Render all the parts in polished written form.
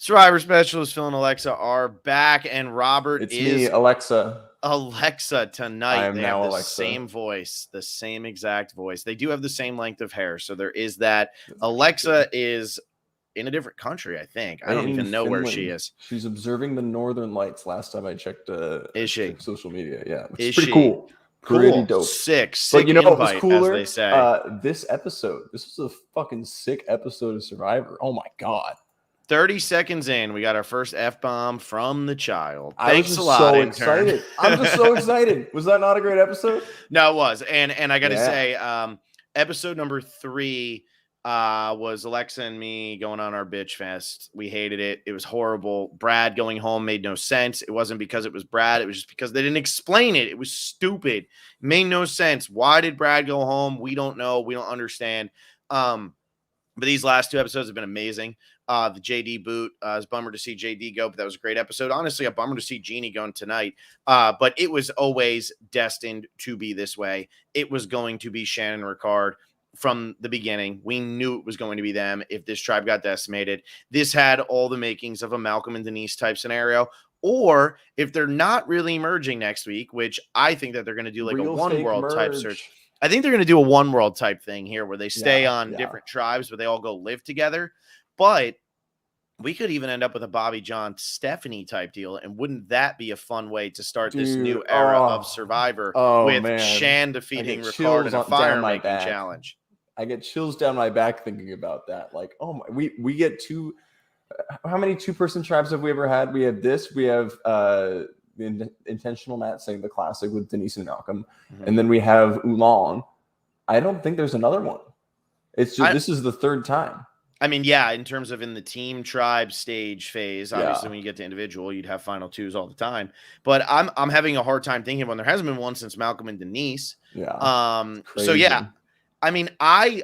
Survivor Specialist Phil and Alexa are back, and Robert It's is me, Alexa. Alexa tonight. I am they now have the Alexa. same voice, the same exact voice. They do have the same length of hair, so there is that. Alexa is in a different country, I think. I don't even know where she is. She's observing the northern lights last time I checked Is she? social media. Yeah, which Is pretty she? cool. Pretty Cool. dope. Sick But you know what was invite, cooler? as they say. This was a fucking sick episode of Survivor. Oh my God. 30 seconds in, we got our first F-bomb from the child. I was Thanks just a lot, so intern. excited. I'm just so excited. Was that not a great episode? No, it was. And I got to say, episode number 3 was Alexa and me going on our bitch fest. We hated it. It was horrible. Brad going home made no sense. It wasn't because it was Brad. It was just because they didn't explain it. It was stupid. It made no sense. Why did Brad go home? We don't know. We don't understand. But these last 2 episodes have been amazing. The JD boot, it's a bummer to see JD go, but that was a great episode. Honestly, a bummer to see Jeannie going tonight. But it was always destined to be this way. It was going to be Shan and Ricard from the beginning. We knew it was going to be them if this tribe got decimated. This had all the makings of a Malcolm and Denise type scenario. Or if they're not really merging next week, which I think that they're going to do like a one world type search. I think they're going to do a one world type thing here where they stay on different tribes, but they all go live together. But we could even end up with a Bobby John Stephanie type deal. And wouldn't that be a fun way to start this new era of Survivor with Shan defeating Ricard in a fire making challenge? I get chills down my back thinking about that. Like, oh my, we get 2. How many 2-person tribes have we ever had? We have this. We have the intentional Matt saying the classic with Denise and Malcolm, and then we have Oolong. I don't think there's another one. It's just this is the 3rd time. I mean, yeah, in terms of in the team tribe stage phase, obviously when you get to individual, you'd have final 2s all the time. But I'm having a hard time thinking of one. There hasn't been one since Malcolm and Denise. Yeah. So yeah. I mean, I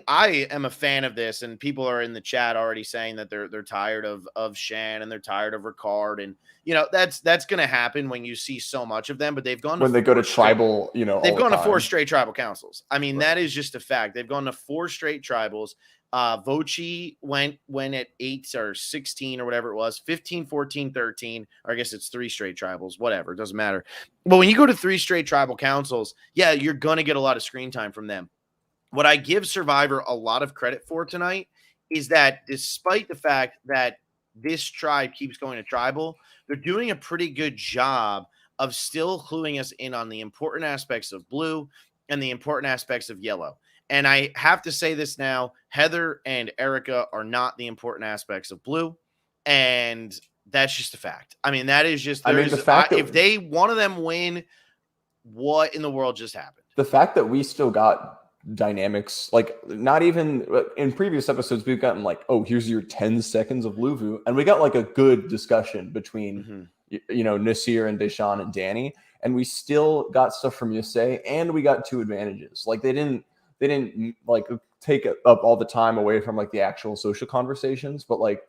am a fan of this, and people are in the chat already saying that they're tired of Shan and they're tired of Ricard, and you know that's going to happen when you see so much of them. But they've gone when they go to tribal, they've gone to 4 straight tribal councils. I mean, that is just a fact. They've gone to 4 straight tribals. Vochi went at 8 or 16 or whatever it was, 15, 14, 13, or I guess it's 3 straight tribals, whatever, it doesn't matter. But when you go to 3 straight tribal councils, yeah, you're going to get a lot of screen time from them. What I give Survivor a lot of credit for tonight is that despite the fact that this tribe keeps going to tribal, they're doing a pretty good job of still cluing us in on the important aspects of blue and the important aspects of yellow. And I have to say this now, Heather and Erica are not the important aspects of blue. And that's just a fact. I mean, that is just, the fact if they, one of them win, what in the world just happened? The fact that we still got dynamics, like not even in previous episodes, we've gotten like, oh, here's your 10 seconds of luvu. And we got like a good discussion between, Nasir and Deshawn and Danny. And we still got stuff from Yasay, and we got 2 advantages. Like they didn't like take up all the time away from like the actual social conversations, but like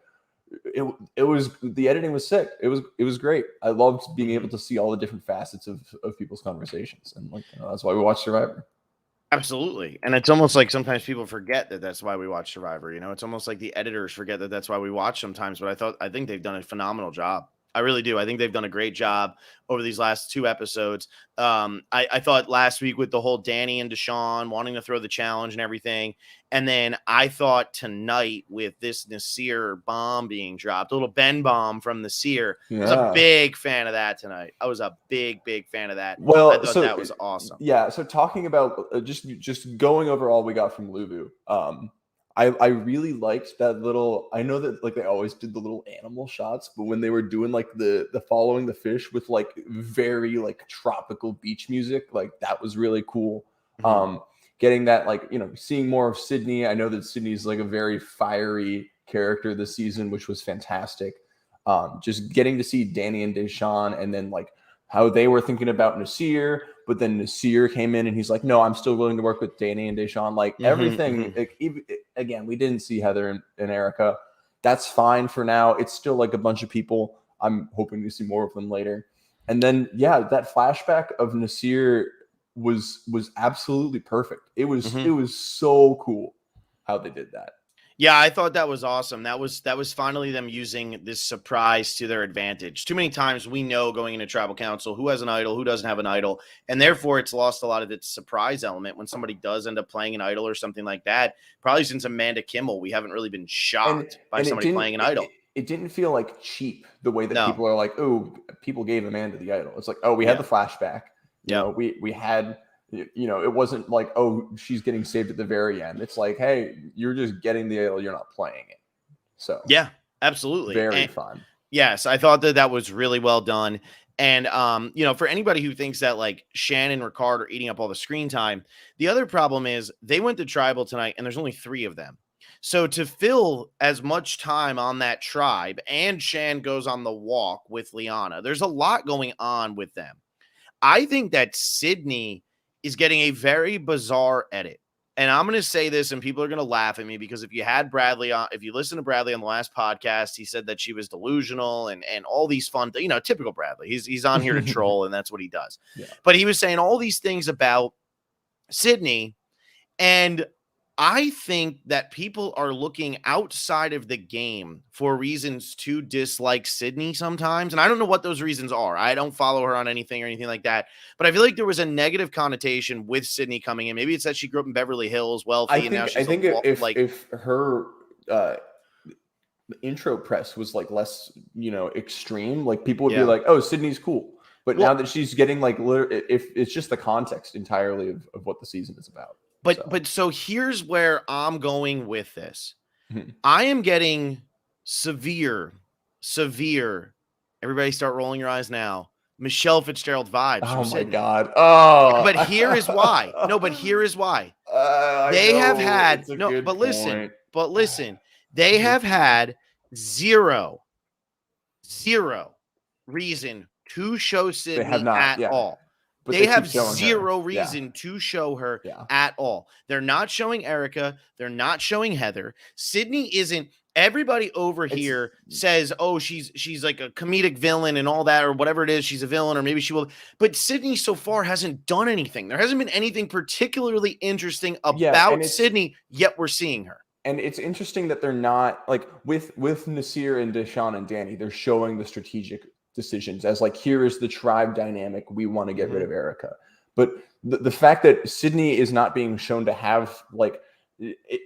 it was, the editing was sick. It was great. I loved being able to see all the different facets of people's conversations, and like that's why we watch Survivor. Absolutely. And it's almost like sometimes people forget that that's why we watch Survivor. It's almost like the editors forget that that's why we watch sometimes. But I think they've done a phenomenal job. I really do. I think they've done a great job over these last 2 episodes. I thought last week with the whole Danny and Deshawn wanting to throw the challenge and everything. And then I thought tonight with this Nasir bomb being dropped, a little Ben bomb from Nasir. I was a big fan of that tonight. I was a big fan of that. Well, I thought that was awesome. Yeah. So talking about just going over all we got from Luvu, I really liked that little, I know that like they always did the little animal shots, but when they were doing like the following the fish with like very like tropical beach music, like that was really cool. Getting that, like, seeing more of Sydney. I know that Sydney's like a very fiery character this season, which was fantastic. Just getting to see Danny and Deshawn, and then like how they were thinking about Nasir, but then Nasir came in and he's like, no, I'm still willing to work with Danny and Deshawn. Like everything, like, again, we didn't see Heather and Erica. That's fine for now. It's still like a bunch of people. I'm hoping to see more of them later. And then, yeah, that flashback of Nasir was absolutely perfect. It was so cool how they did that. Yeah, I thought that was awesome. That was finally them using this surprise to their advantage. Too many times we know going into tribal council who has an idol, who doesn't have an idol, and therefore it's lost a lot of its surprise element when somebody does end up playing an idol or something like that. Probably since Amanda Kimmel, we haven't really been shocked by And it somebody didn't playing an idol. it didn't feel like cheap the way that No. people are like, oh, people gave Amanda the idol. It's like, oh, we had the flashback. You know, we had, you know, it wasn't like, oh, she's getting saved at the very end. It's like, hey, you're just getting the idol, you're not playing it. So yeah, absolutely. Very fun. Yes, I thought that was really well done. And, you know, for anybody who thinks that like Shan and Ricard are eating up all the screen time, the other problem is they went to tribal tonight and there's only 3 of them. So to fill as much time on that tribe, and Shan goes on the walk with Lyanna, there's a lot going on with them. I think that Sydney is getting a very bizarre edit. And I'm going to say this, and people are going to laugh at me, because if you had Bradley on, if you listen to Bradley on the last podcast, he said that she was delusional and all these fun, you know, typical Bradley. He's on here to troll, and that's what he does. Yeah. But he was saying all these things about Sydney, and I think that people are looking outside of the game for reasons to dislike Sydney sometimes. And I don't know what those reasons are. I don't follow her on anything or anything like that. But I feel like there was a negative connotation with Sydney coming in. Maybe it's that she grew up in Beverly Hills, wealthy, and now she's if her intro press was like less, you know, extreme, like people would be like, oh, Sydney's cool. But now that she's getting like, if it's just the context entirely of what the season is about. But so here's where I'm going with this. I am getting severe. Everybody start rolling your eyes now. Michelle Fitzgerald vibes. Oh my God. Oh, but here is why. No, but here is why. They have had but listen, they have had zero reason to show Sydney at all. But they have zero reason to show her at all. They're not showing Erica. They're not showing Heather. Sydney isn't. Everybody over here says, oh, she's like a comedic villain and all that, or whatever it is. She's a villain, or maybe she will. But Sydney so far hasn't done anything. There hasn't been anything particularly interesting about Sydney, yet we're seeing her. And it's interesting that they're not, like, with Nasir and Shan and Danny, they're showing the strategic decisions as like, here is the tribe dynamic, we want to get rid of Erica. But the fact that Sydney is not being shown to have like,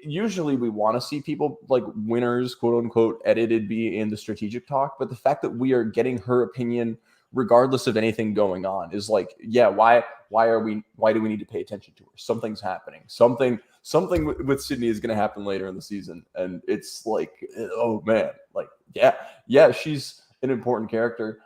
usually we want to see people like winners, quote unquote, edited be in the strategic talk, but the fact that we are getting her opinion regardless of anything going on is like, why do we need to pay attention to her? Something's happening. Something with Sydney is going to happen later in the season, and it's like, oh man, like she's an important character.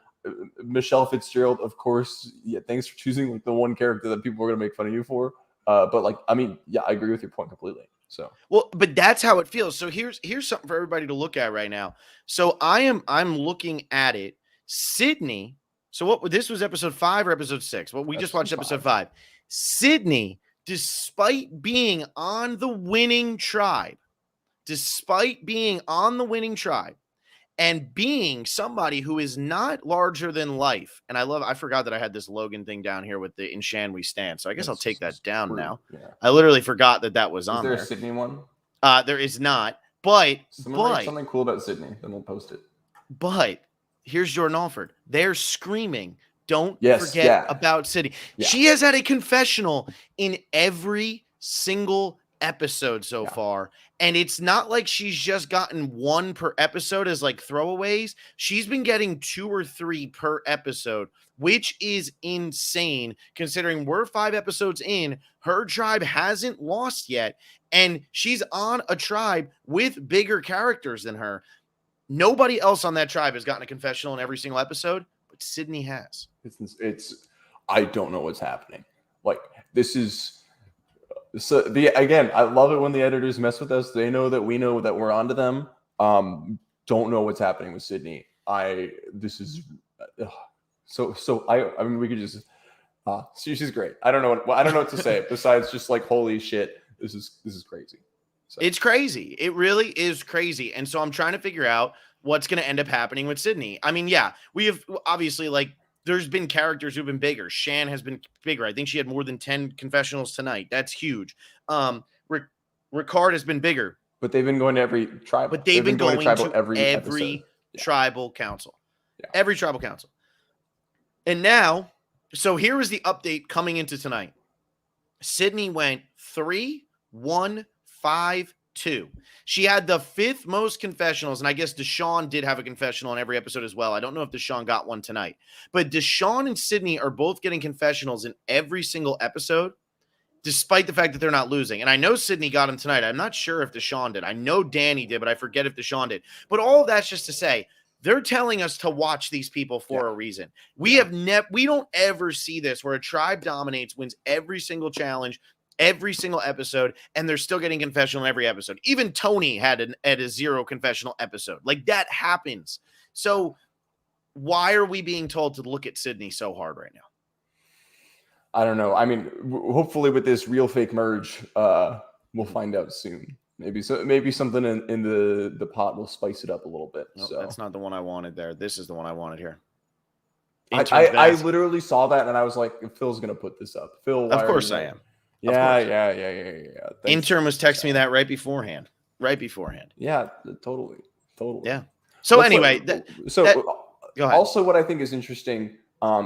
Michelle Fitzgerald, of course. Yeah, thanks for choosing like the one character that people are going to make fun of you for. But like, I mean, I agree with your point completely. So well, but that's how it feels. So here's something for everybody to look at right now. So I'm looking at it. Sydney. So this was episode 5 or episode 6? Well, we just watched episode 5. Sydney, despite being on the winning tribe, and being somebody who is not larger than life. And I forgot that I had this Logan thing down here with the "In Shan We Stand." So I guess I'll take that down now. Yeah. I literally forgot that was on there. Is there a Sydney one? There is not. But something cool about Sydney, then we'll post it. But here's Jordan Alford. They're screaming, don't forget about Sydney. Yeah. She has had a confessional in every single episode so far, and it's not like she's just gotten 1 per episode as like throwaways. She's been getting 2 or 3 per episode, which is insane considering we're 5 episodes in. Her tribe hasn't lost yet, and she's on a tribe with bigger characters than her. Nobody else on that tribe has gotten a confessional in every single episode, but Sydney has. It's I don't know what's happening. Like, this is again, I love it when the editors mess with us. They know that we know that we're onto them. Don't know what's happening with Sydney. I mean, we could just she's great. I don't know what to say besides just like, holy shit, this is crazy. So. It's crazy. It really is crazy. And so I'm trying to figure out what's going to end up happening with Sydney. I mean, we have obviously, like, there's been characters who've been bigger. Shan has been bigger. I think she had more than 10 confessionals tonight. That's huge. Ricard has been bigger. But they've been going to every tribal. But they've been going to tribal every tribal council. Yeah. Every tribal council. And now, so here was the update coming into tonight. Sydney went 3-1-5-2. She had the 5th most confessionals, and I guess Deshawn did have a confessional in every episode as well. I don't know if Deshawn got one tonight. But Deshawn and Sydney are both getting confessionals in every single episode, despite the fact that they're not losing. And I know Sydney got him tonight. I'm not sure if Deshawn did. I know Danny did, but I forget if Deshawn did. But all of that's just to say, they're telling us to watch these people for a reason. We don't ever see this where a tribe dominates, wins every single challenge, every single episode, and they're still getting confessional in every episode. Even Tony had a 0 confessional episode. Like, that happens. So why are we being told to look at Sydney so hard right now? I don't know. I mean, hopefully with this real fake merge, we'll find out soon. Maybe something in the pot will spice it up a little bit. Nope, so that's not the one I wanted there. This is the one I wanted here. I literally saw that and I was like, Phil's gonna put this up. Phil, of course I am. Yeah. Thanks. Intern was texting me that right beforehand. Yeah, totally. Yeah. So anyway, go ahead. Also, what I think is interesting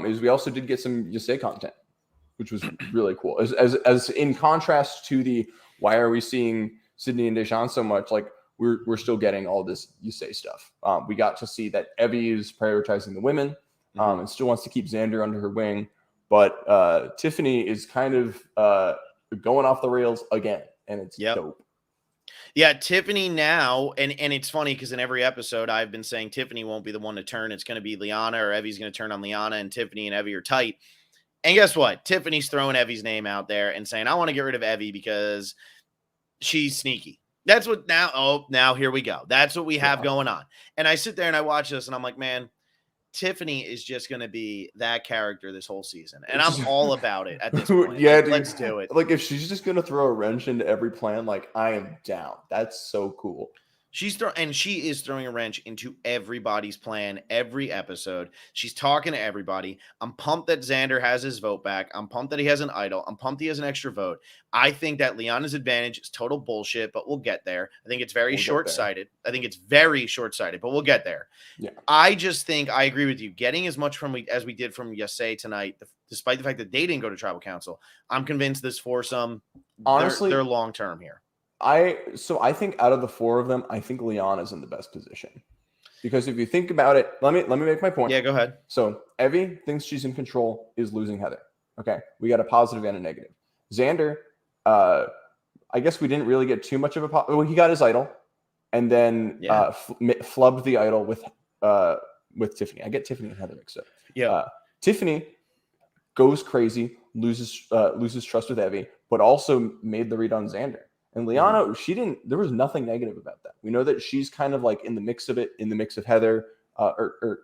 is we also did get some Yusei content, which was really cool. As in contrast to the why are we seeing Sydney and Deshawn so much, like we're still getting all this Yusei stuff. We got to see that Evie is prioritizing the women and still wants to keep Xander under her wing, but Tiffany is kind of going off the rails again, and it's dope. Yeah, Tiffany now, and it's funny because in every episode I've been saying Tiffany won't be the one to turn. It's going to be Lyanna, or Evie's going to turn on Lyanna, and Tiffany and Evie are tight. And guess what? Tiffany's throwing Evie's name out there and saying, I want to get rid of Evie because she's sneaky. That's what now here we go. That's what we have going on. And I sit there and I watch this and I'm like, man, Tiffany is just going to be that character this whole season. And I'm all about it at this point. Yeah, like, dude, let's do it. Like, if she's just going to throw a wrench into every plan, like, I am down. That's so cool. She is throwing a wrench into everybody's plan every episode. She's talking to everybody. I'm pumped that Xander has his vote back. I'm pumped that he has an idol. I'm pumped he has an extra vote. I think that Lyanna's advantage is total bullshit, but we'll get there. I think it's very short-sighted. But we'll get there. Yeah. I just think I agree with you. Getting as much as we did from Yusei tonight, despite the fact that they didn't go to tribal council, I'm convinced this foursome, honestly, they're long-term here. I think out of the 4 of them, I think Lyanna's in the best position. Because if you think about it, let me make my point. Yeah, go ahead. So Evie thinks she's in control, is losing Heather. Okay. We got a positive and a negative. Xander, I guess we didn't really get too much of well, he got his idol and then flubbed the idol with Tiffany. I get Tiffany and Heather mixed up. Yeah. Tiffany goes crazy, loses trust with Evie, but also made the read on Xander. And Lyanna, there was nothing negative about that. We know that she's kind of like in the mix of it, in the mix of Heather, oh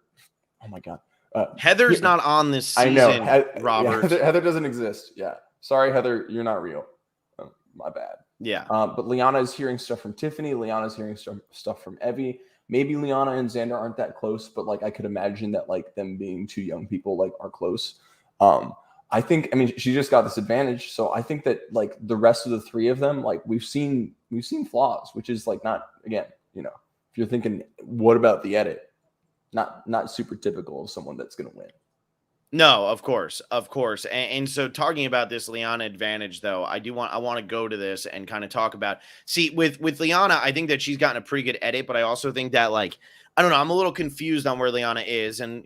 my God. Heather's not on this season, I know. Robert. Yeah, Heather doesn't exist. Yeah. Sorry, Heather, you're not real. My bad. Yeah. But Lyanna is hearing stuff from Tiffany. Lyanna's hearing stuff from Evie. Maybe Lyanna and Xander aren't that close, but like I could imagine that like them being 2 young people like are close. I mean, she just got this advantage. So I think that like the rest of the 3 of them, like we've seen flaws, which is like not, again, if you're thinking, what about the edit? Not super typical of someone that's going to win. No, of course. And so talking about this Lyanna advantage, though, I want to go to this and kind of talk about, with Lyanna, I think that she's gotten a pretty good edit, but I also think that like, I don't know, I'm a little confused on where Lyanna is and,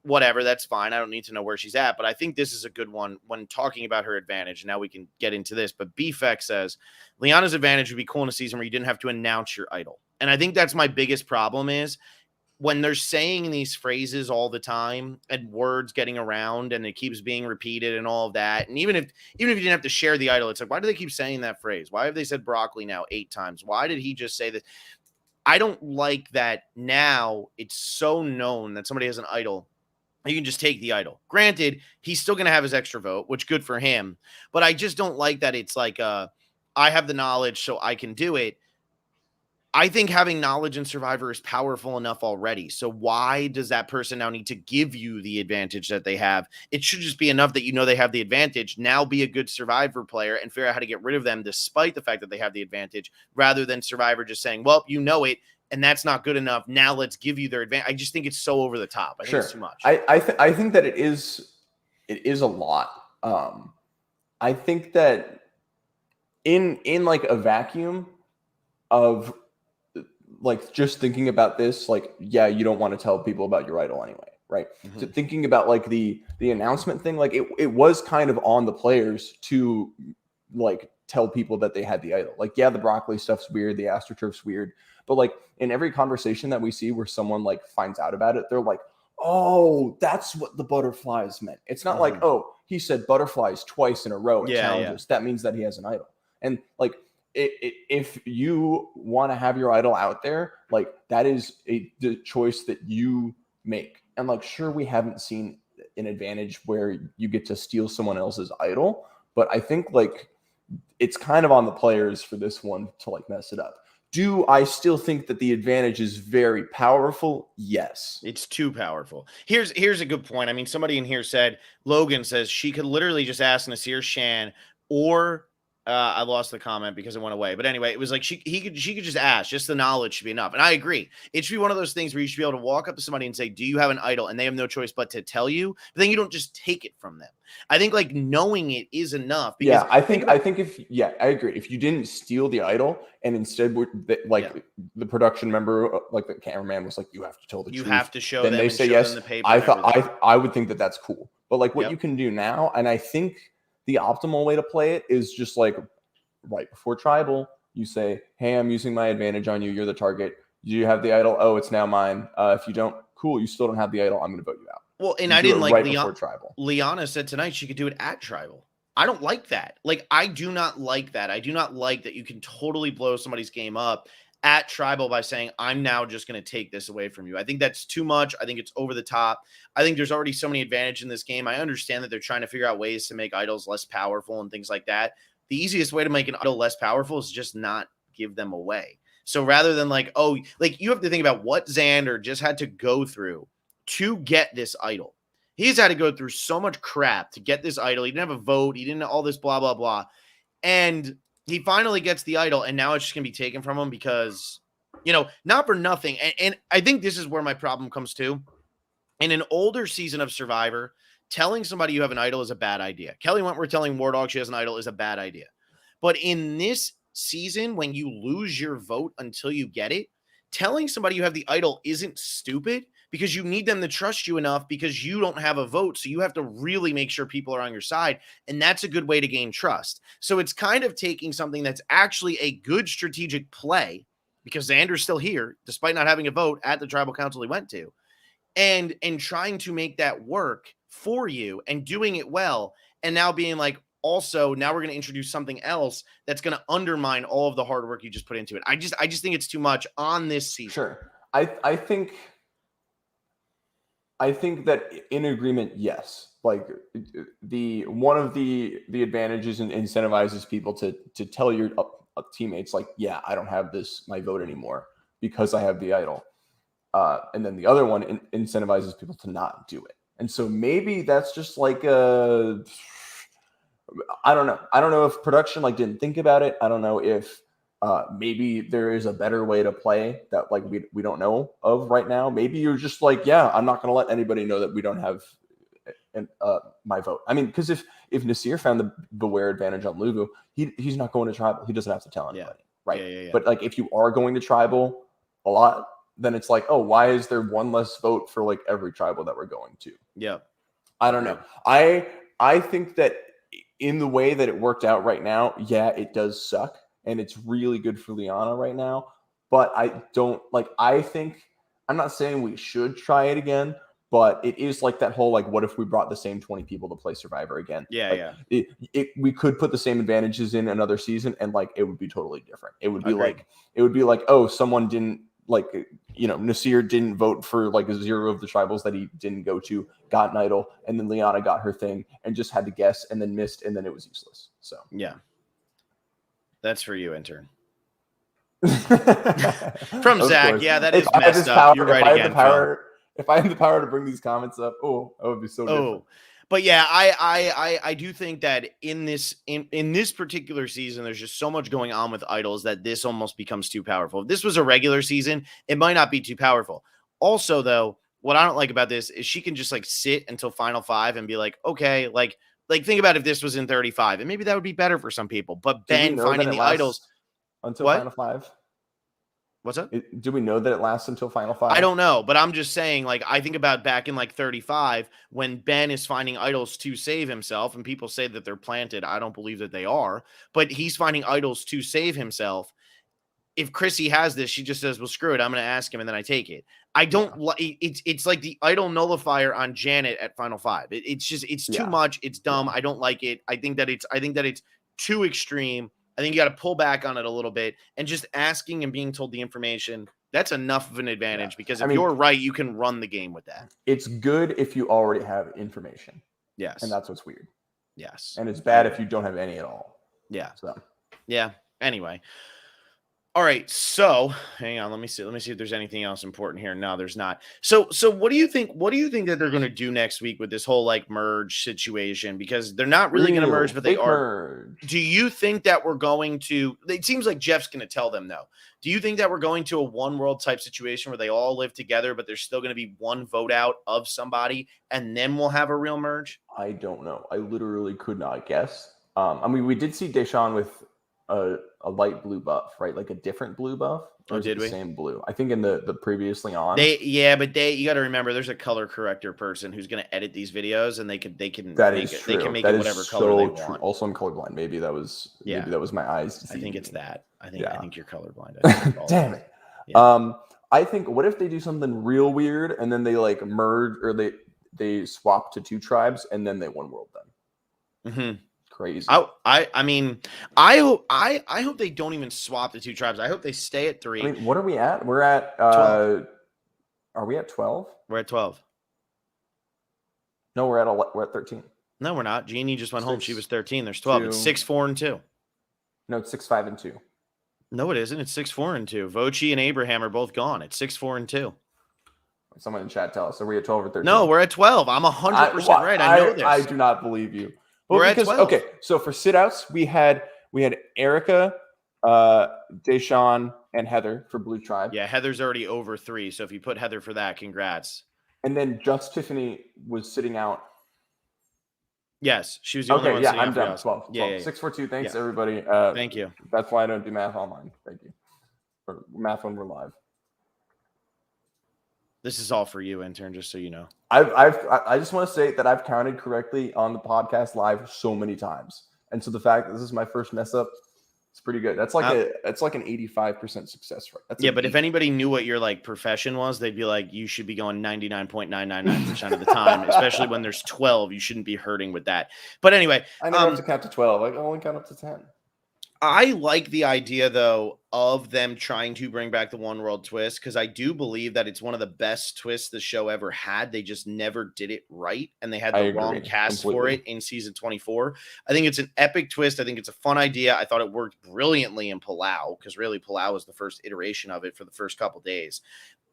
whatever, that's fine. I don't need to know where she's at, but I think this is a good one when talking about her advantage. Now we can get into this, but BFEC says Lyanna's advantage would be cool in a season where you didn't have to announce your idol. And I think that's my biggest problem is when they're saying these phrases all the time and words getting around and it keeps being repeated and all of that. And even if you didn't have to share the idol, it's like, why do they keep saying that phrase? Why have they said broccoli now 8 times? Why did he just say that? I don't like that now it's so known that somebody has an idol. You can just take the idol. Granted, he's still going to have his extra vote, which good for him. But I just don't like that it's like, I have the knowledge, so I can do it. I think having knowledge in Survivor is powerful enough already. So why does that person now need to give you the advantage that they have? It should just be enough that you know they have the advantage. Now be a good Survivor player and figure out how to get rid of them despite the fact that they have the advantage, rather than Survivor just saying, well, you know it, and that's not good enough. Now let's give you their advantage. I just think it's so over the top. I think it's too much. I think that it is a lot. I think that in like a vacuum of like just thinking about this, like, yeah, you don't want to tell people about your idol anyway, right? Mm-hmm. So thinking about like the announcement thing, like it was kind of on the players to like tell people that they had the idol. Like, yeah, the broccoli stuff's weird, the astroturf's weird, but like in every conversation that we see where someone like finds out about it, they're like, oh, that's what the butterflies meant. It's not like, oh, he said butterflies twice in a row in challenges. That means that he has an idol. And like, if you want to have your idol out there, like that is the choice that you make. And like, sure, we haven't seen an advantage where you get to steal someone else's idol, but I think like it's kind of on the players for this one to like mess it up. Do I still think that the advantage is very powerful? Yes. It's too powerful. Here's a good point. I mean, somebody in here said, Logan says she could literally just ask Nasir, Shan, or I lost the comment because it went away. But anyway, it was like she could just ask. Just the knowledge should be enough. And I agree. It should be one of those things where you should be able to walk up to somebody and say, do you have an idol? And they have no choice but to tell you. But then you don't just take it from them. I think like knowing it is enough. Because I think if I agree. If you didn't steal the idol and instead the production member, like the cameraman was like, you have to tell the truth. You have to show them. Then they say yes. The paper I would think that that's cool. But like what you can do now, and I think the optimal way to play it is just like right before tribal, you say, hey, I'm using my advantage on you. You're the target. Do you have the idol? Oh, it's now mine. If you don't, cool. You still don't have the idol. I'm going to vote you out. Well, and I didn't like Lyanna said tonight she could do it at tribal. I don't like that. Like, I do not like that. I do not like that you can totally blow somebody's game up at tribal by saying, I'm now just going to take this away from you. I think that's too much. I think it's over the top. I think there's already so many advantages in this game. I understand that they're trying to figure out ways to make idols less powerful and things like that. The easiest way to make an idol less powerful is just not give them away. So rather than like, oh, like you have to think about what Xander just had to go through to get this idol. He's had to go through so much crap to get this idol. He didn't have a vote. He didn't have all this blah, blah, blah. And he finally gets the idol, and now it's just going to be taken from him because, you know, not for nothing. And I think this is where my problem comes to. In an older season of Survivor, telling somebody you have an idol is a bad idea. Kelly Wentworth telling War Dog she has an idol is a bad idea. But in this season, when you lose your vote until you get it, telling somebody you have the idol isn't stupid because you need them to trust you enough because you don't have a vote. So you have to really make sure people are on your side. And that's a good way to gain trust. So it's kind of taking something that's actually a good strategic play because Xander's still here, despite not having a vote at the tribal council he went to, and trying to make that work for you and doing it well. And now being like, also, now we're going to introduce something else that's going to undermine all of the hard work you just put into it. I just think it's too much on this season. Sure. I think that in agreement, yes. Like one of the advantages and incentivizes people to tell your teammates like, yeah, I don't have my vote anymore because I have the idol. And then the other one incentivizes people to not do it. And so maybe that's just like I don't know. I don't know if production like didn't think about it. I don't know if maybe there is a better way to play that like we don't know of right now. Maybe you're just like, yeah, I'm not going to let anybody know that we don't have my vote. I mean, because if Nasir found the beware advantage on luvu, he's not going to tribal. He doesn't have to tell anybody, right? Yeah. But like if you are going to tribal a lot, then it's like, oh, why is there one less vote for like every tribal that we're going to? Yeah, I don't know. I think that in the way that it worked out right now, yeah, it does suck. And it's really good for Lyanna right now. But I think, I'm not saying we should try it again, but it is like that whole, like, what if we brought the same 20 people to play Survivor again? Yeah, we could put the same advantages in another season and like, it would be totally different. It would be like, oh, someone didn't Nasir didn't vote for like 0 of the tribals that he didn't go to, got an idol, and then Lyanna got her thing and just had to guess and then missed and then it was useless. So yeah. That's for you, Intern. From Zach. Course. Yeah, that is messed up. You're right again, Phil. If I had the power to bring these comments up, that would be so different. But yeah, I do think that in this particular season, there's just so much going on with idols that this almost becomes too powerful. If this was a regular season, it might not be too powerful. Also, though, what I don't like about this is she can just like sit until Final 5 and be like, okay, like think about if this was in 35, and maybe that would be better for some people. But Ben finding the idols until Final 5. What's up? Do we know that it lasts until Final 5? I don't know, but I'm just saying, like, I think about back in like 35 when Ben is finding idols to save himself, and people say that they're planted. I don't believe that they are, but he's finding idols to save himself. If Chrissy has this, she just says, well, screw it. I'm going to ask him, and then I take it. I don't like it's like the idol nullifier on Janet at Final 5. It's too much. It's dumb. I don't like it. I think that it's too extreme. I think you got to pull back on it a little bit, and just asking and being told the information, that's enough of an advantage, because if you're right, you can run the game with that. It's good if you already have information. Yes. And that's what's weird. Yes. And it's bad if you don't have any at all. Yeah. So, yeah. Anyway. All right, so hang on. Let me see if there's anything else important here. No, there's not. So what do you think? What do you think that they're going to do next week with this whole like merge situation? Because they're not really going to merge, but they are. Merge. Do you think that we're going to? It seems like Jeff's going to tell them no. Do you think that we're going to a one world type situation where they all live together, but there's still going to be one vote out of somebody, and then we'll have a real merge? I don't know. I literally could not guess. I mean, we did see Deshaun with a light blue buff, right? Like a different blue buff. Or did we? Same blue. I think in the previously on. You got to remember there's a color corrector person who's going to edit these videos, and they can that make is it, true. they can make that it whatever color so they true. want. Also, I'm colorblind. Maybe that was my eyes. I think it's that. I think you're colorblind. Damn it. Yeah. I think what if they do something real weird and then they like merge, or they swap to 2 tribes and then they one world them. Mm-hmm. Crazy. I mean, I hope they don't even swap the 2 tribes. I hope they stay at 3. I mean, what are we at? We're at 12. Are we at 12? We're at 12. No, we're at 13. No, we're not. Jeannie just went home. She was 13. There's 12. 2. It's 6-4-2. No, it's 6-5-2. No, it isn't. It's 6-4-2. Vochi and Abraham are both gone. It's 6-4-2. Someone in chat tell us. Are we at 12 or 13? No, we're at 12. I'm 100% right. I know this. I do not believe you. We're at 12. Okay, so for sit-outs, we had Erica, Deshaun, and Heather for Blue Tribe. Yeah, Heather's already over 3. So if you put Heather for that, congrats. And then just Tiffany was sitting out. Yes, she was the only one. Okay, yeah, I'm done. 12. Yeah. 6-4-2. Thanks, everybody. Thank you. That's why I don't do math online. Thank you. Or math when we're live. This is all for you, intern, just so you know. I just want to say that I've counted correctly on the podcast live so many times. And so the fact that this is my first mess up, it's pretty good. That's like an 85% success rate. But if anybody knew what your like profession was, they'd be like, you should be going 99.999% of the time, especially when there's 12. You shouldn't be hurting with that. But anyway, I never have to count to 12. I can only count up to 10. I like the idea, though, of them trying to bring back the one world twist, because I do believe that it's one of the best twists the show ever had. They just never did it right, and they had the wrong cast for it in season 24. I think it's an epic twist. I think it's a fun idea. I thought it worked brilliantly in Palau, because really Palau was the first iteration of it for the first couple days.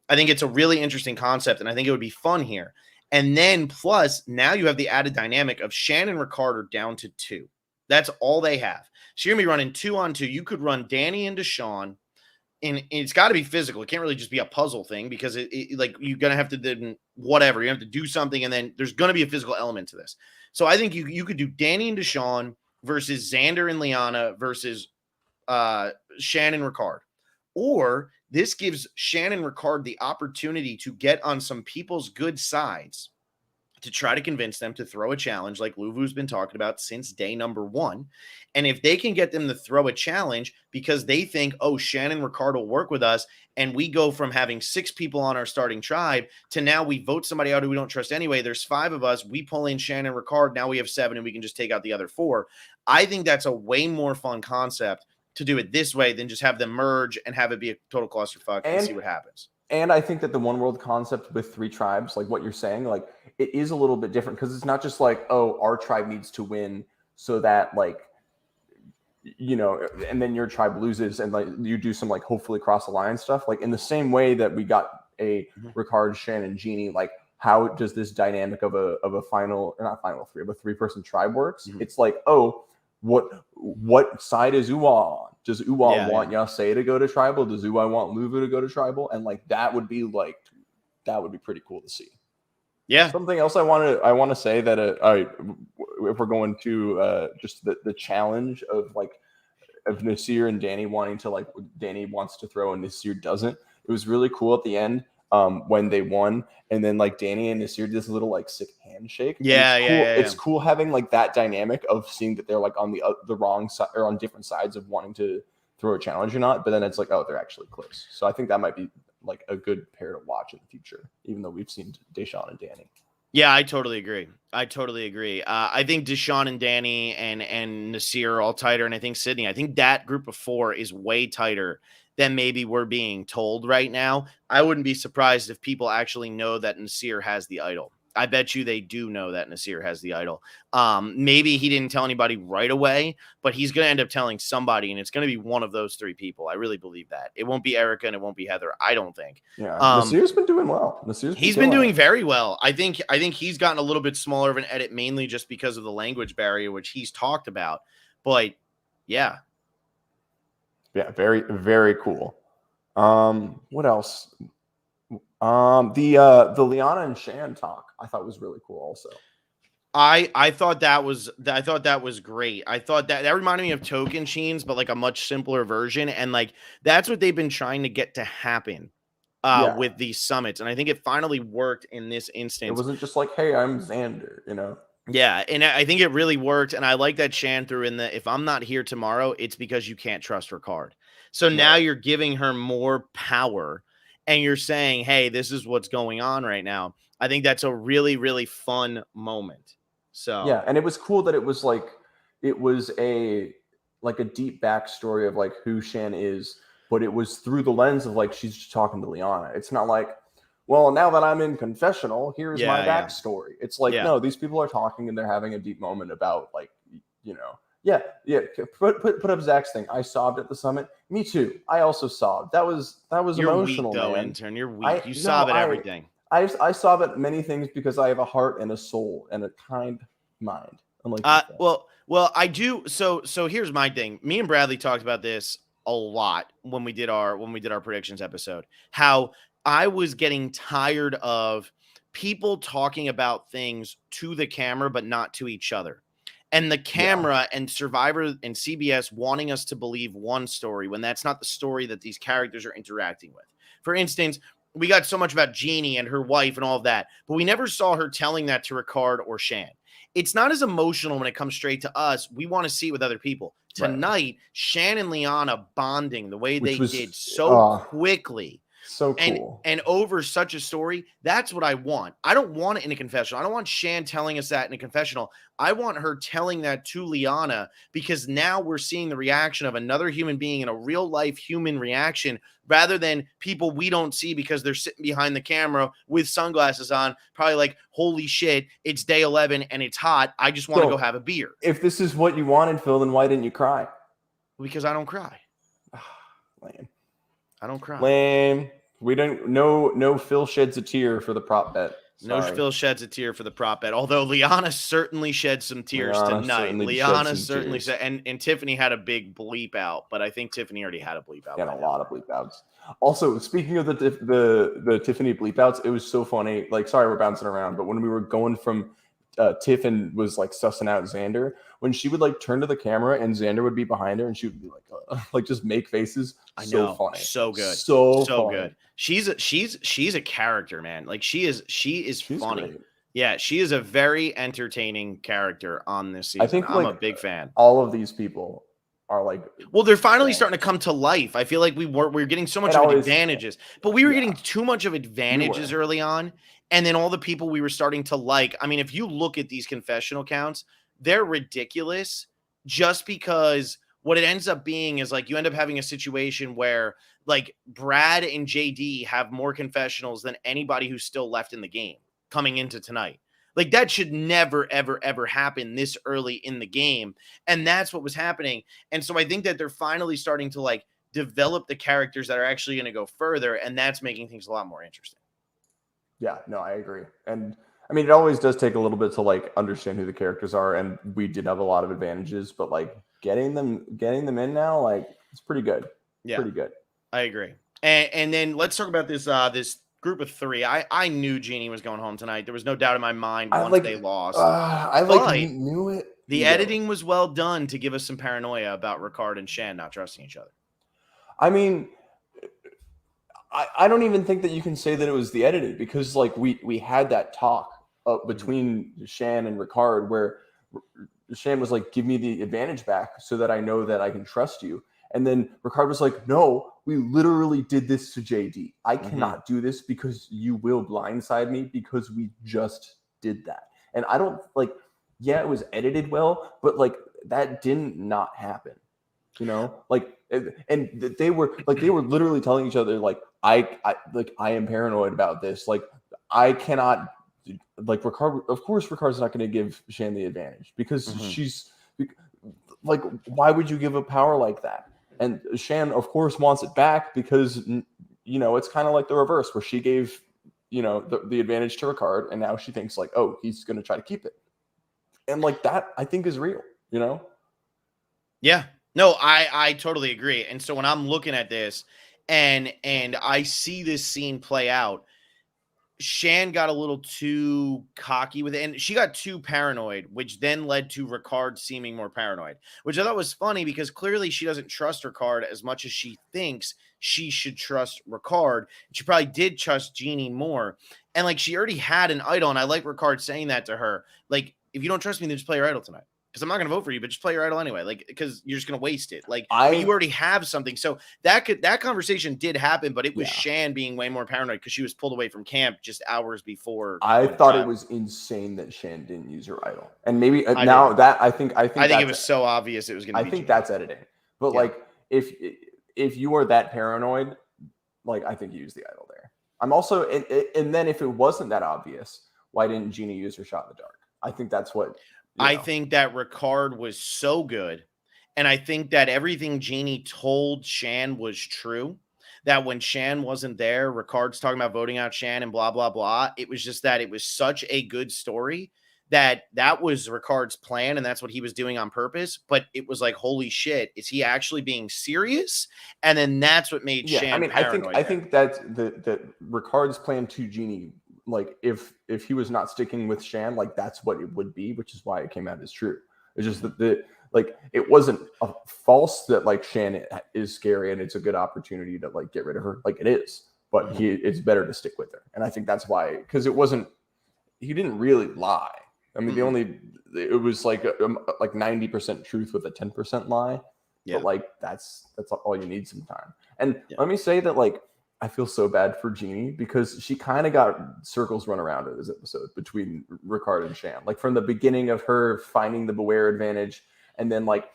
I think it's a really interesting concept, and I think it would be fun here. And then plus, now you have the added dynamic of Shan and Ricard are down to 2. That's all they have. So you're going to be running 2-on-2. You could run Danny into Sean, and it's got to be physical. It can't really just be a puzzle thing, because it like you're going to have to then whatever. You have to do something, and then there's going to be a physical element to this. So I think you could do Danny and Deshaun versus Xander and Lyanna versus Shan and Ricard. Or this gives Shan and Ricard the opportunity to get on some people's good sides to try to convince them to throw a challenge like Luvu's been talking about since day number 1. And if they can get them to throw a challenge because they think, oh, Shan and Ricard will work with us, and we go from having 6 people on our starting tribe to now we vote somebody out who we don't trust anyway. There's 5 of us. We pull in Shan and Ricard. Now we have 7, and we can just take out the other 4. I think that's a way more fun concept to do it this way than just have them merge and have it be a total clusterfuck and see what happens. And I think that the one world concept with 3 tribes, like what you're saying, like it is a little bit different, because it's not just like, oh, our tribe needs to win so that like you know, and then your tribe loses, and like you do some like hopefully cross alliance stuff, like in the same way that we got a Ricard, Shan, and Jeannie, like how does this dynamic of a final, or not final three, of a 3-person tribe works? It's like, oh, what side is Uwa on? Does Uwa want Yasei to go to tribal? Does Uwa want Luvu to go to tribal? And like that would be pretty cool to see. Yeah. Something else I want to say that if we're going to just the challenge of Nasir and Danny wanting to, like, Danny wants to throw and Nasir doesn't. It was really cool at the end when they won, and then like Danny and Nasir did this little like sick handshake. Yeah, it's cool. yeah. It's cool having like that dynamic of seeing that they're like on the wrong side or on different sides of wanting to throw a challenge or not. But then it's like, oh, they're actually close. So I think that might be like a good pair to watch in the future, even though we've seen Deshaun and Danny. Yeah, I totally agree. I think Deshaun and Danny and Nasir are all tighter, and I think Sydney. I think that group of 4 is way tighter than maybe we're being told right now. I wouldn't be surprised if people actually know that Nasir has the idol. I bet you they do know that Nasir has the idol. Maybe he didn't tell anybody right away, but he's going to end up telling somebody, and it's going to be one of those 3 people. I really believe that. It won't be Erica and it won't be Heather. I don't think. Yeah, Nasir's been doing well. He's been doing very well. I think he's gotten a little bit smaller of an edit, mainly just because of the language barrier, which he's talked about. But yeah. Yeah, very, very cool. What else? The Lyanna and Shan talk I thought was really cool also. I thought that was great. I thought that reminded me of Token Sheens, but like a much simpler version. And like that's what they've been trying to get to happen with these summits. And I think it finally worked in this instance. It wasn't just like, hey, I'm Xander, you know? Yeah, and I think it really worked. And I like that Shan threw in the, if I'm not here tomorrow, it's because you can't trust Ricard. So now you're giving her more power and you're saying, hey, this is what's going on right now. I think that's a really, really fun moment. So yeah, and it was cool that it was a deep backstory of like who Shan is, but it was through the lens of like she's just talking to Lyanna. It's not like, well, now that I'm in confessional, here's my backstory. It's like, no, these people are talking and they're having a deep moment about like, you know, Put up Zach's thing. I sobbed at the summit. Me too. I also sobbed. That was You're emotional, weak, though, man. Intern. You're weak. You sob at everything. I sob at many things because I have a heart and a soul and a kind mind. Unlike well, I do. So here's my thing. Me and Bradley talked about this a lot when we did our predictions episode. How I was getting tired of people talking about things to the camera but not to each other. And the camera and Survivor and CBS wanting us to believe one story when that's not the story that these characters are interacting with. For instance, we got so much about Jeannie and her wife and all of that, but we never saw her telling that to Ricard or Shan. It's not as emotional when it comes straight to us. We want to see it with other people. Tonight, Shan and Lyanna bonding the way they did so quickly. So cool. And over such a story, that's what I want. I don't want it in a confessional. I don't want Shan telling us that in a confessional. I want her telling that to Lyanna because now we're seeing the reaction of another human being in a real life human reaction rather than people we don't see because they're sitting behind the camera with sunglasses on, probably like, holy shit, it's day 11 and it's hot. I just want to go have a beer. If this is what you wanted, Phil, then why didn't you cry? Because I don't cry. Lame. I don't cry. Lame. We don't. No. Phil sheds a tear for the prop bet. Sorry. No, Phil sheds a tear for the prop bet. Although Lyanna certainly shed some tears tonight. Lyanna certainly said, and Tiffany had a big bleep out, but I think Tiffany already had a bleep out. Had a lot of bleep outs. Also, speaking of the Tiffany bleep outs, it was so funny. Like, sorry, we're bouncing around, but when we were going from Tiff and was like sussing out Xander, when she would like turn to the camera and Xander would be behind her and she would be like just make faces. I know. So funny. So good. So funny. Good. She's a character, man. Like she's funny. Great. Yeah, she is a very entertaining character on this season. I think I'm a big fan. All of these people are like, well, they're finally starting to come to life. I feel like we're getting so much of advantages, but we were getting too much of advantages early on. And then all the people we were starting to like, I mean, if you look at these confessional counts, they're ridiculous just because what it ends up being is like you end up having a situation where like Brad and JD have more confessionals than anybody who's still left in the game coming into tonight. Like that should never, ever, ever happen this early in the game. And that's what was happening. And so I think that they're finally starting to like develop the characters that are actually going to go further. And that's making things a lot more interesting. Yeah, no, I agree. And I mean, it always does take a little bit to like understand who the characters are. And we did have a lot of advantages, but like getting them in now, like it's pretty good. Yeah, pretty good. I agree. And then let's talk about this this group of three. I knew Jeannie was going home tonight. There was no doubt in my mind once they lost. I like knew it. The editing was well done to give us some paranoia about Ricard and Shan not trusting each other. I mean, I don't even think that you can say that it was the editing, because like we had that talk between Shan and Ricard where Shan was like, give me the advantage back so that I know that I can trust you. And then Ricard was like, no, we literally did this to JD. I cannot do this because you will blindside me, because we just did that. And I don't like, yeah, it was edited well, but like that didn't not happen, you know, like, and they were literally telling each other, like, I am paranoid about this. Like, I cannot, like, Ricard, of course, Ricard's not going to give Shan the advantage because she's like, why would you give a power like that? And Shan, of course, wants it back because, you know, it's kind of like the reverse where she gave, you know, the advantage to Ricard, and now she thinks like, oh, he's going to try to keep it. And like that, I think is real, you know? Yeah, no, I totally agree. And so when I'm looking at this and I see this scene play out, Shan got a little too cocky with it, and she got too paranoid, which then led to Ricard seeming more paranoid, which I thought was funny because clearly she doesn't trust Ricard as much as she thinks she should trust Ricard. She probably did trust Jeannie more. And like she already had an idol, and I like Ricard saying that to her. Like, if you don't trust me, then just play your idol tonight. Because I'm not going to vote for you, but just play your idol anyway. Like, because you're just going to waste it. Like, you already have something. So that conversation did happen, but it was Shan being way more paranoid because she was pulled away from camp just hours before. I thought it was insane that Shan didn't use her idol, and maybe now that I think it was so obvious it was going to be. I think that's editing, but like if you are that paranoid, like I think you use the idol there. I'm also and then if it wasn't that obvious, why didn't Jeannie use her shot in the dark? I think that's what. I think that Ricard was so good. And I think that everything Jeannie told Shan was true. That when Shan wasn't there, Ricard's talking about voting out Shan and blah, blah, blah. It was just that it was such a good story that was Ricard's plan. And that's what he was doing on purpose. But it was like, holy shit, is he actually being serious? And then that's what made Shan paranoid. I think that's that Ricard's plan to Jeannie, like if he was not sticking with Shan, like that's what it would be, which is why it came out as true. It's just that like it wasn't a false that like Shan is scary and it's a good opportunity to like get rid of her. Like it is, but it's better to stick with her. And I think that's why, because he didn't really lie. I mean, it was like 90% truth with a 10% lie. Yeah. But like that's all you need sometimes. And let me say that like I feel so bad for Jeannie because she kind of got circles run around her this episode between Ricard and Shan. Like from the beginning of her finding the beware advantage and then like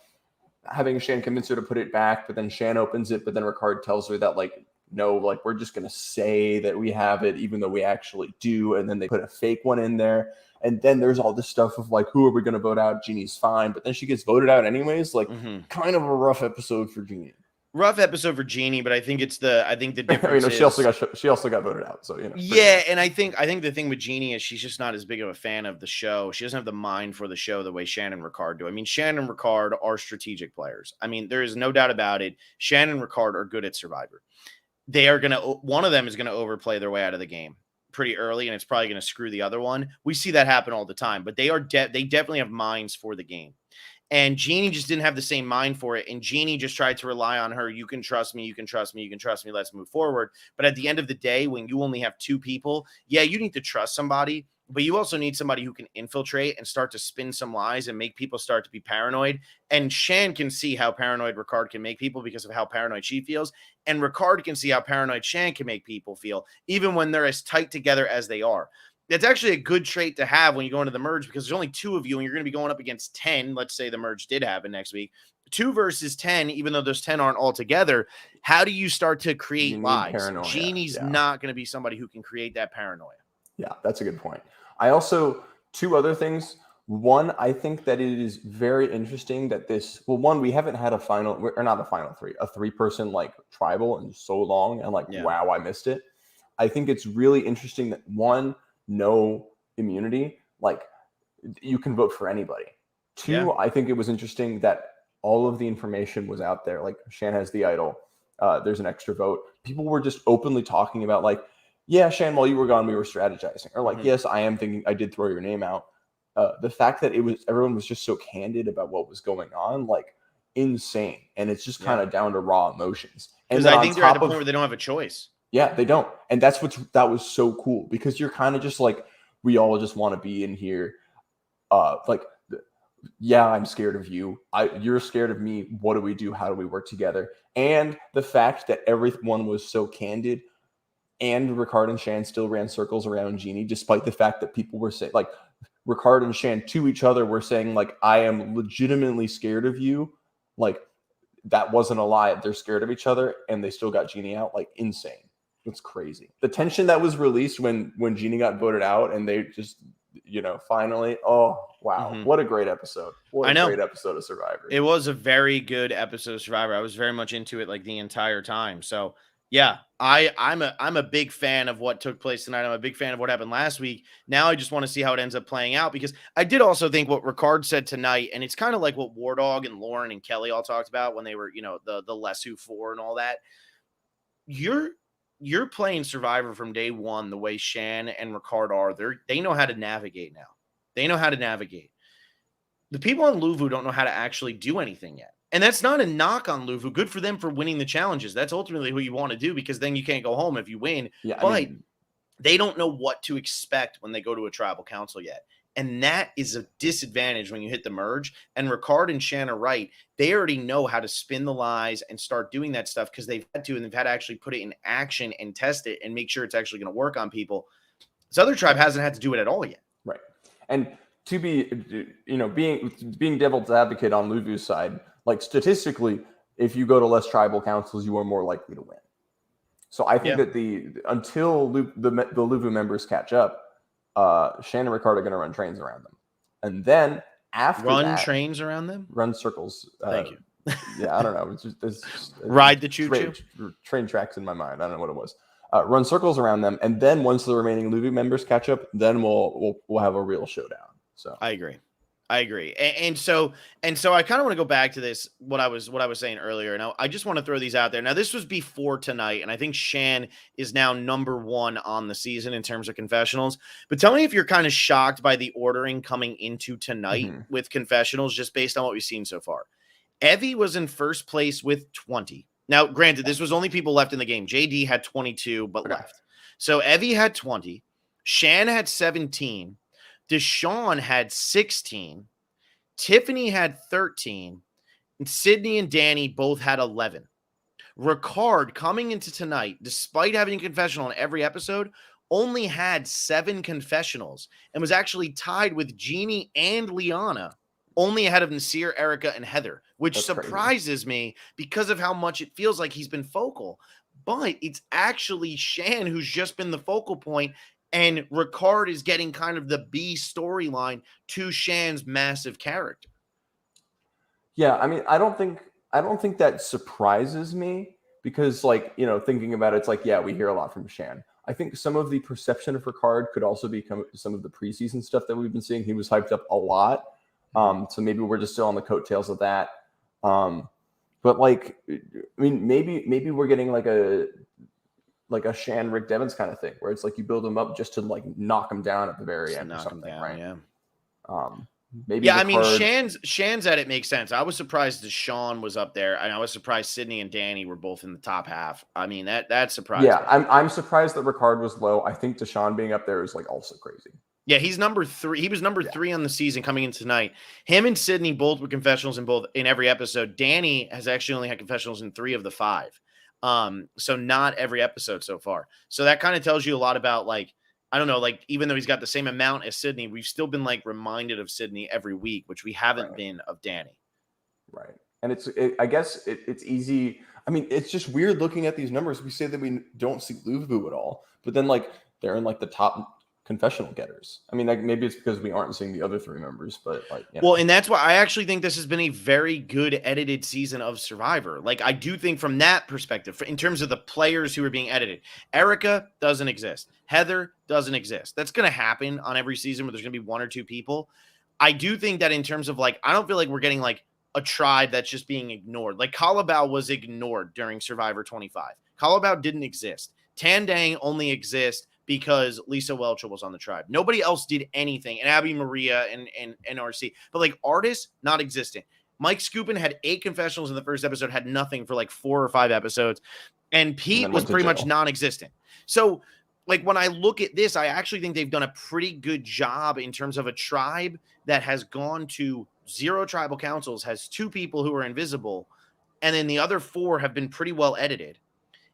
having Shan convince her to put it back, but then Shan opens it, but then Ricard tells her that like, no, like we're just going to say that we have it even though we actually do. And then they put a fake one in there. And then there's all this stuff of like, who are we going to vote out? Jeannie's fine. But then she gets voted out anyways. Like kind of a rough episode for Jeannie. Rough episode for Jeannie, but I think the difference. I mean, she also got voted out, so you know. Yeah, and I think the thing with Jeannie is she's just not as big of a fan of the show. She doesn't have the mind for the show the way Shan and Ricard do. I mean, Shan and Ricard are strategic players. I mean, there is no doubt about it. Shan and Ricard are good at Survivor. One of them is gonna overplay their way out of the game pretty early, and it's probably gonna screw the other one. We see that happen all the time, but they definitely have minds for the game. And Jeannie just didn't have the same mind for it. And Jeannie just tried to rely on her. You can trust me. You can trust me. You can trust me. Let's move forward. But at the end of the day, when you only have two people, yeah, you need to trust somebody, but you also need somebody who can infiltrate and start to spin some lies and make people start to be paranoid. And Shan can see how paranoid Ricard can make people because of how paranoid she feels. And Ricard can see how paranoid Shan can make people feel, even when they're as tight together as they are. That's actually a good trait to have when you go into the merge because there's only two of you and you're going to be going up against 10. Let's say the merge did happen next week. 2 versus 10, even though those 10 aren't all together. How do you start to create lies? Paranoia. Jeannie's not going to be somebody who can create that paranoia. Yeah, that's a good point. I also Two other things. One, I think that it is very interesting that one, we haven't had a final, or not a final three, a 3-person like tribal in so long. And like, wow, I missed it. I think it's really interesting that one, no immunity, like you can vote for anybody. Two, I think it was interesting that all of the information was out there. Like Shan has the idol. There's an extra vote. People were just openly talking about like, yeah, Shan, while you were gone, we were strategizing. Or like, yes, I am thinking I did throw your name out. The fact that everyone was just so candid about what was going on, like insane. And it's just kind of down to raw emotions. Because I think they're at a point where they don't have a choice. Yeah, they don't. And that was so cool because you're kind of just like, we all just want to be in here. Like, yeah, I'm scared of you. You're scared of me. What do we do? How do we work together? And the fact that everyone was so candid, and Ricard and Shan still ran circles around Jeannie, despite the fact that people were saying, like, Ricard and Shan to each other were saying, like, I am legitimately scared of you. Like, that wasn't a lie. They're scared of each other, and they still got Jeannie out. Like, insane. It's crazy. The tension that was released when Jeannie got voted out, and they just, finally, oh, wow. What a great episode. What a great episode of Survivor. It was a very good episode of Survivor. I was very much into it, like, the entire time. So, yeah, I'm a big fan of what took place tonight. I'm a big fan of what happened last week. Now I just want to see how it ends up playing out, because I did also think what Ricard said tonight, and it's kind of like what War Dog and Lauren and Kelly all talked about when they were, the Lesu 4 and all that. You're playing Survivor from day one the way Shan and Ricard are. They know how to navigate now. They know how to navigate. The people on luvu don't know how to actually do anything yet. And that's not a knock on luvu. Good for them for winning the challenges. That's ultimately who you want to do, because then you can't go home if you win. Yeah, but they don't know what to expect when they go to a tribal council yet. And that is a disadvantage when you hit the merge. And Ricard and Shan are right. They already know how to spin the lies and start doing that stuff because they've had to, and they've had to actually put it in action and test it and make sure it's actually going to work on people. This other tribe hasn't had to do it at all yet. Right. And to be, being devil's advocate on luvu's side, like statistically, if you go to less tribal councils, you are more likely to win. So I think that until the luvu members catch up, Shan and Ricard are going to run trains around them, and then after trains around them, run circles. Thank you. Yeah, I don't know. It's ride the choo-choo. Train tracks in my mind. I don't know what it was. Run circles around them, and then once the remaining luvu members catch up, then we'll have a real showdown. So I agree. And so I kind of want to go back to this, what I was saying earlier. Now, I just want to throw these out there. Now, this was before tonight, and I think Shan is now number 1 on the season in terms of confessionals. But tell me if you're kind of shocked by the ordering coming into tonight with confessionals, just based on what we've seen so far. Evie was in first place with 20. Now, granted, this was only people left in the game. JD had 22, but left. So Evie had 20. Shan had 17. Deshaun had 16, Tiffany had 13, and Sydney and Danny both had 11. Ricard, coming into tonight, despite having a confessional in every episode, only had 7 confessionals and was actually tied with Jeannie and Lyanna, only ahead of Nasir, Erica, and Heather, which surprises me because of how much it feels like he's been focal. But it's actually Shan who's just been the focal point, and Ricard is getting kind of the B storyline to Shan's massive character. Yeah, I mean, I don't think that surprises me because, like, thinking about it, it's like, yeah, we hear a lot from Shan. I think some of the perception of Ricard could also be some of the preseason stuff that we've been seeing. He was hyped up a lot. So maybe we're just still on the coattails of that. But like, I mean, maybe we're getting like a Shan Rick Devens kind of thing, where it's like you build him up just to like knock him down at the very end or something, right? Yeah. Maybe. Yeah, I mean, Shan's at it makes sense. I was surprised that Sean was up there, and I was surprised Sydney and Danny were both in the top half. I mean, that surprised me. I'm surprised that Ricard was low. I think Deshaun being up there is like also crazy. Yeah, he's number 3. He was number 3 on the season coming in tonight. Him and Sydney both were confessionals in every episode. Danny has actually only had confessionals in 3 of the 5. So not every episode so far. So that kind of tells you a lot about, like, I don't know, like, even though he's got the same amount as Sydney, we've still been like reminded of Sydney every week, which we haven't been of Danny. Right. And I guess it's easy. I mean, it's just weird looking at these numbers. We say that we don't see luvu at all, but then like they're in like the top confessional getters. I mean, like maybe it's because we aren't seeing the other 3 members, but like, well, and that's why I actually think this has been a very good edited season of Survivor. Like, I do think from that perspective, in terms of the players who are being edited, Erica doesn't exist. Heather doesn't exist. That's going to happen on every season where there's going to be 1 or 2 people. I do think that in terms of like, I don't feel like we're getting like a tribe that's just being ignored. Like Kalabao was ignored during Survivor 25. Kalabao didn't exist. Tandang only exists because Lisa Welch was on the tribe. Nobody else did anything. And Abby Maria and NRC. But like artists, not existent. Mike Scoopin had 8 confessionals in the first episode, had nothing for like 4 or 5 episodes. And Pete was pretty much non-existent. So like when I look at this, I actually think they've done a pretty good job in terms of a tribe that has gone to 0 tribal councils, has 2 people who are invisible, and then the other 4 have been pretty well edited.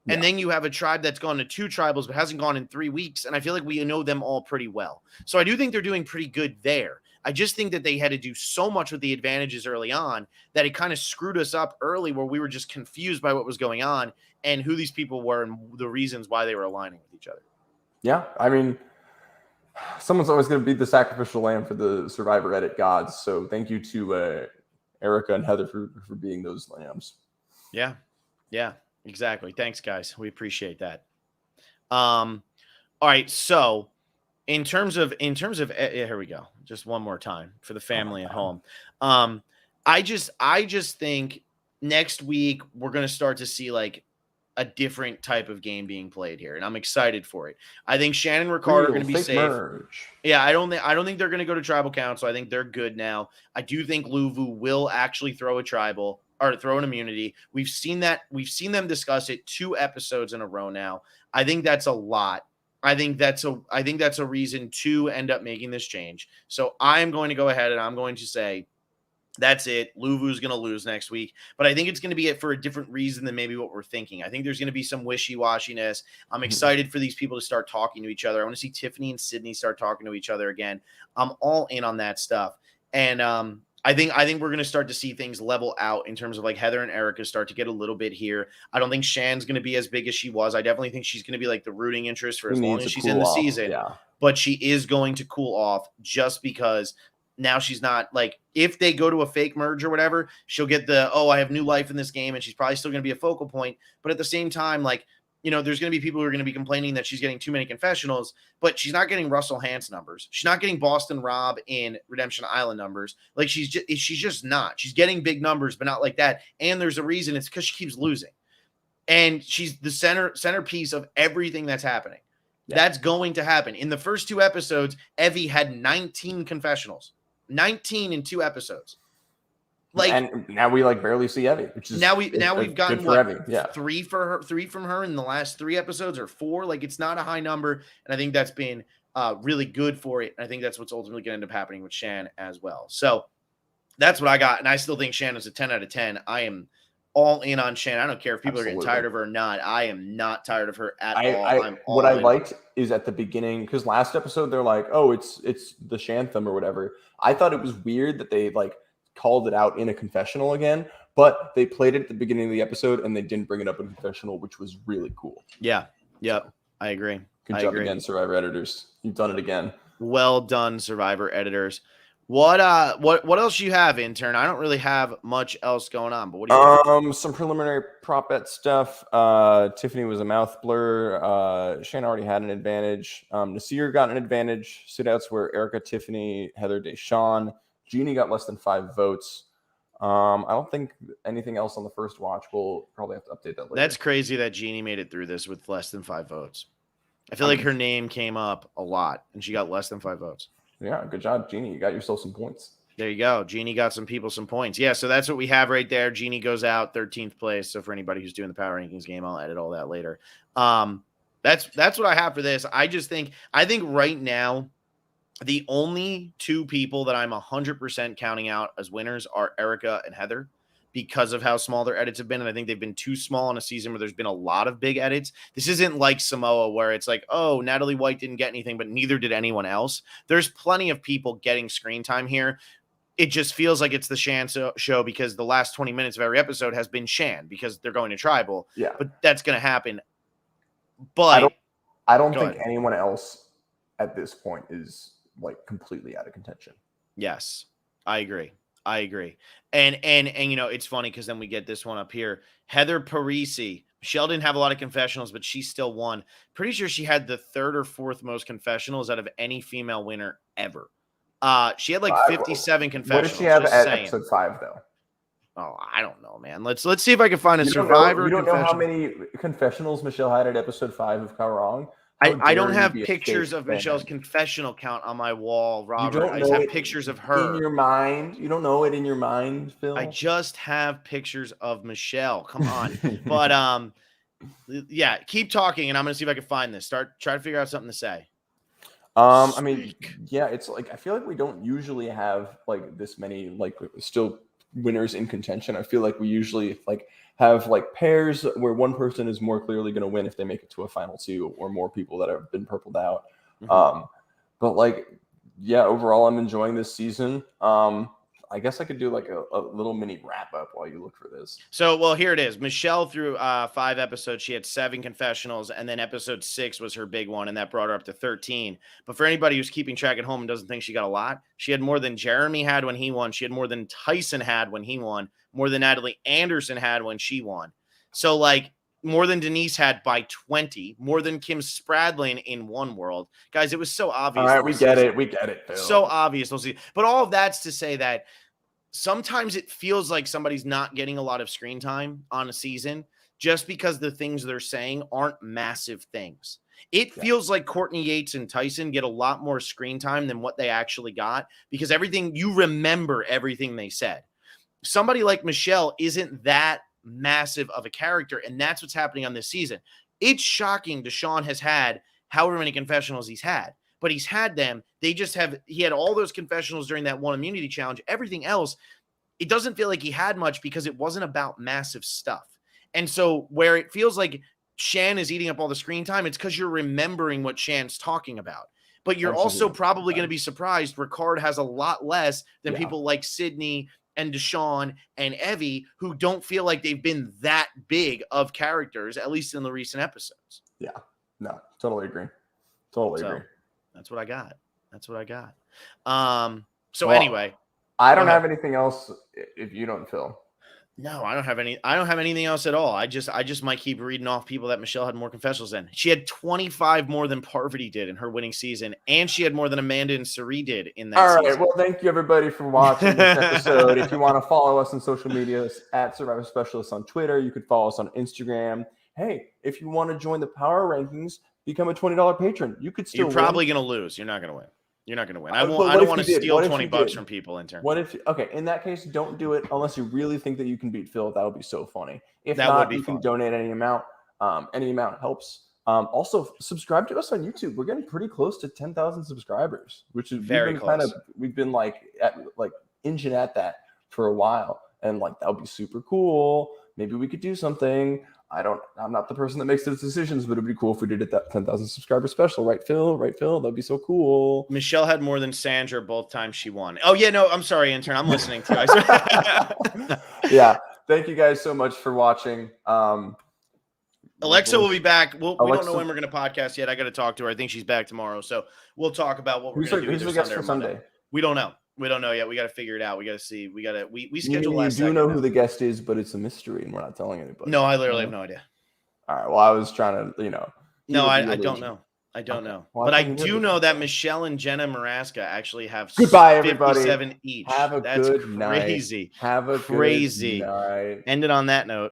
Yeah. And then you have a tribe that's gone to 2 tribals but hasn't gone in 3 weeks, and I feel like we know them all pretty well. So I do think they're doing pretty good there. I just think that they had to do so much with the advantages early on that it kind of screwed us up early where we were just confused by what was going on and who these people were and the reasons why they were aligning with each other. Yeah, I mean, someone's always going to be the sacrificial lamb for the Survivor edit gods. So thank you to Erica and Heather for being those lambs. Yeah, exactly. Thanks, guys. We appreciate that. All right, so in terms of here we go. Just one more time for the family at home. I just think next week we're going to start to see like a different type of game being played here, and I'm excited for it. I think Shan and Ricard are going to be safe. Merge. Yeah, I don't think they're going to go to tribal council. I think they're good now. I do think Luvu will actually throw a tribal or throw an immunity. We've seen them discuss it 2 episodes in a row now. I think that's a lot. I think that's a reason to end up making this change. So I am going to go ahead and I'm going to say that's it. Luvu's going to lose next week, but I think it's going to be it for a different reason than maybe what we're thinking. I think there's going to be some wishy-washiness. I'm excited for these people to start talking to each other. I want to see Tiffany and Sydney start talking to each other again. I'm all in on that stuff. And I think we're going to start to see things level out in terms of like Heather and Erica start to get a little bit here. I don't think Shan's going to be as big as she was. I definitely think she's going to be like the rooting interest for as long as she's in the season. Yeah. But she is going to cool off just because now she's not like, if they go to a fake merge or whatever, she'll get I have new life in this game, and she's probably still going to be a focal point. But at the same time, like, you know, there's going to be people who are going to be complaining that she's getting too many confessionals, but she's not getting Russell Hantz numbers. She's not getting Boston Rob in Redemption Island numbers. Like she's just not. She's getting big numbers, but not like that. And there's a reason. It's because she keeps losing. And she's the centerpiece of everything that's happening. Yeah. That's going to happen. In the first 2 episodes, Evie had 19 confessionals. 19 in 2 episodes. Like, and now we like barely see Evie, which is now we've gotten what, 3 from her in the last 3 episodes or 4. Like it's not a high number, and I think that's been really good for it. And I think that's what's ultimately going to end up happening with Shan as well. So that's what I got, and I still think Shan is a 10 out of 10. I am all in on Shan. I don't care if people are getting tired of her or not. I am not tired of her at all. What I liked is at the beginning, because last episode they're like, oh, it's the Shantham or whatever. I thought it was weird that they like called it out in a confessional again, but they played it at the beginning of the episode and they didn't bring it up in a confessional, which was really cool. Yeah. Yep. I agree. Good job again, Survivor editors. You've done it again. Well done, Survivor editors. What else you have, intern? I don't really have much else going on, but what do you have? Some preliminary prop bet stuff. Tiffany was a mouth blur. Shan already had an advantage. Nasir got an advantage. Sit-outs were Erica, Tiffany, Heather, Deshawn. Jeannie got less than 5 votes. I don't think anything else on the first watch. We'll probably have to update that later. That's crazy that Jeannie made it through this with less than 5 votes. I feel like her name came up a lot, and she got less than 5 votes. Yeah, good job, Jeannie. You got yourself some points. There you go. Jeannie got some people some points. Yeah, so that's what we have right there. Jeannie goes out 13th place. So for anybody who's doing the power rankings game, I'll edit all that later. That's what I have for this. I think right now, the only 2 people that I'm 100% counting out as winners are Erica and Heather, because of how small their edits have been. And I think they've been too small in a season where there's been a lot of big edits. This isn't like Samoa where it's like, oh, Natalie White didn't get anything, but neither did anyone else. There's plenty of people getting screen time here. It just feels like it's the Shan show because the last 20 minutes of every episode has been Shan because they're going to tribal. Yeah. But that's going to happen. But I don't think anyone else at this point is like completely out of contention. Yes, I agree. And you know, it's funny because then we get this one up here. Heather Parisi. Michelle didn't have a lot of confessionals, but she still won. Pretty sure she had the 3rd or 4th most confessionals out of any female winner ever. She had like 57 confessionals. What did she have at episode 5 though? Oh, I don't know, man. Let's see if I can find a Survivor. You don't know how many confessionals Michelle had at episode 5 of Kaurong? I don't have pictures of Michelle's confessional count on my wall, Robert. I just have pictures of her. In your mind. You don't know it in your mind, Phil? I just have pictures of Michelle. Come on. But yeah, keep talking and I'm going to see if I can find this. Try to figure out something to say. I mean, yeah, it's like I feel like we don't usually have like this many like still winners in contention. I feel like we usually like have like pairs where one person is more clearly going to win if they make it to a final 2 or more people that have been purpled out. But like, yeah, overall, I'm enjoying this season. I guess I could do like a little mini wrap up while you look for this. So, well, here it is. Michelle through 5 episodes, she had 7 confessionals, and then episode 6 was her big one, and that brought her up to 13. But for anybody who's keeping track at home and doesn't think she got a lot, she had more than Jeremy had when he won. She had more than Tyson had when he won, more than Natalie Anderson had when she won. So, like, more than Denise had by 20, more than Kim Spradlin in One World. Guys, it was so obvious. All right, we get it. We get it, Phil. So obvious. We'll see. But all of that's to say that sometimes it feels like somebody's not getting a lot of screen time on a season just because the things they're saying aren't massive things. It feels like Courtney Yates and Tyson get a lot more screen time than what they actually got because you remember everything they said. Somebody like Michelle isn't that massive of a character, and that's what's happening on this season. It's shocking Deshaun has had however many confessionals he's had, but he's had them. He had all those confessionals during that one immunity challenge. Everything else, it doesn't feel like he had much because it wasn't about massive stuff. And so where it feels like Shan is eating up all the screen time, it's because you're remembering what Shan's talking about. But you're also probably going to be surprised Ricard has a lot less than people like Sydney and Deshaun and Evie, who don't feel like they've been that big of characters, at least in the recent episodes. Yeah, no, totally agree. Totally agree. That's what I got. Anyway, I don't have anything else if you don't, Phil. No, I don't have anything else at all. I just might keep reading off people that Michelle had more confessionals than. She had 25 more than Parvati did in her winning season, and she had more than Amanda and Sari did in that season. All right, well, thank you everybody for watching this episode. If you want to follow us on social media at Survivor Specialists on Twitter, you could follow us on Instagram. Hey, if you want to join the power rankings, become a $20 patron. You could still. You're probably going to lose. You're not going to win. You're not going to win. I don't want to steal $20 from people, Intern. Okay, in that case, don't do it unless you really think that you can beat Phil. That would be so funny. If that not, you can donate any amount. Any amount helps. Also, subscribe to us on YouTube. We're getting pretty close to 10,000 subscribers, which is very close. We've been inching at that for a while, and like that would be super cool. Maybe we could do something. I'm not the person that makes those decisions, but it'd be cool if we did it that 10,000 subscriber special. Right, Phil? That'd be so cool. Michelle had more than Sandra both times she won. Oh, yeah, no, I'm sorry, Intern. I'm listening to you guys. Yeah. Thank you guys so much for watching. Alexa will be back. We don't know when we're going to podcast yet. I got to talk to her. I think she's back tomorrow. So we'll talk about what we're going to do. Who's the guest for Sunday? We don't know. We don't know yet. We got to figure it out. We got to see. We scheduled last second. You do know who the guest is, but it's a mystery, and we're not telling anybody. No, I literally have no idea. All right. Well, I was trying to, No, I don't know. I don't know. Well, but I do know that Michelle and Jenna Maraska actually have goodbye, 57 everybody. each. That's good crazy. Night. Have a crazy good night. Ended on that note.